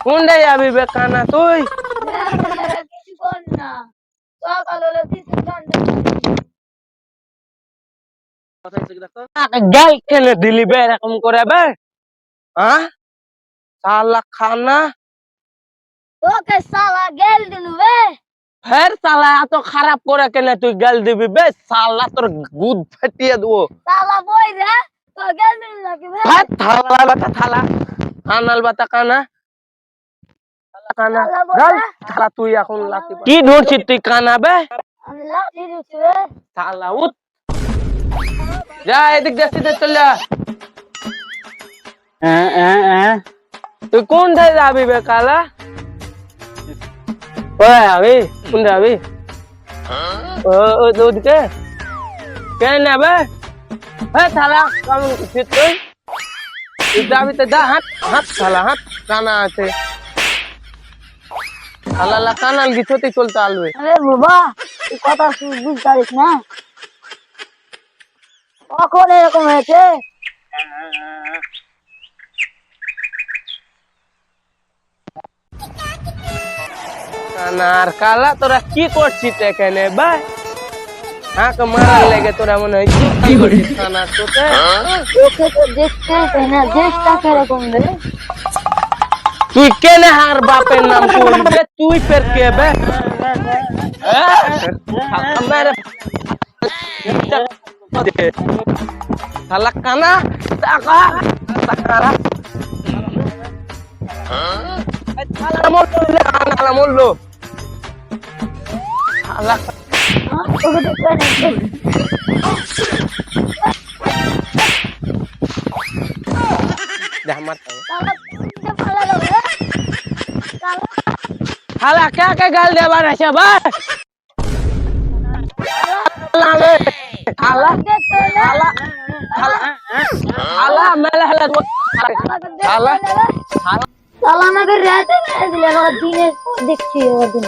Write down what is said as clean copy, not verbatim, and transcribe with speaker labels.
Speaker 1: কোনটা যাবি বেকানা তুই?
Speaker 2: কিছু কর না, সকাল হলে
Speaker 1: গাল খেলে দিলি বে এরকম করে বে? হ্যাঁ শালা খানা
Speaker 2: তোকে সালা গেল দিনু বে।
Speaker 1: ফের শালা এত খারাপ করে কেন তুই গাল দিবি বে? শালা তোর গুদ ফাটিয়ে দেবো।
Speaker 2: সালা বই রে, তো গেল দিনু নাকি বে?
Speaker 1: হ্যাঁ থালা বাতা থালা কানাল বাতা কানা কানা গাল শালা তুই এখন লাঠি কি ঢুঁড়ছিস তুই কানা বে?
Speaker 2: আমি লাঠি দিচ্ছি বে।
Speaker 1: শালা উঠ যা এদিক দিয়ে চল যা। তুই কোনটায় যাবি বে কালা? ওই যাবি কোন যাবি? ওদিকে কেন নেবে? হ্যাঁ শালা কেমন করছিস তুই? তুই যাবি তো যা হাত হাত শালা হাত কানা আছে শালা কানাল গিছোতে চলতে আলবে।
Speaker 2: আরে বাবা, তুই কথা বুঝতে পারিস না, কখন এরকম হয়েছে?
Speaker 1: কানার কালা তোরা কি করছিস এখানে ভাই? হ্যাঁ মারার লেগে তোরা মনে হয় কি করছিস কানা তোতে?
Speaker 2: তোকে তো দেখতে হবে না, দেশটা কিরকম রে?
Speaker 1: তুই কেনে হার বাপের নাম করবে? তুই ফের কে বে? মেরে শালা কানা টাকা টাকা শালা মরলো শালা
Speaker 2: তোকে দেখতে নেই।
Speaker 1: দেখ মারতে হবে।
Speaker 2: সালা তুই ভালো লাগে রে। সালা
Speaker 1: শালা কে কে গাল দেবার আছে ভাই? শালা
Speaker 2: দেখতে না,
Speaker 1: শালা শালা মেলা হেলা শালা
Speaker 2: সালা আমাকে রাতে মেরে দিলে, আবার দিনের পর দেখছি ওর দিন।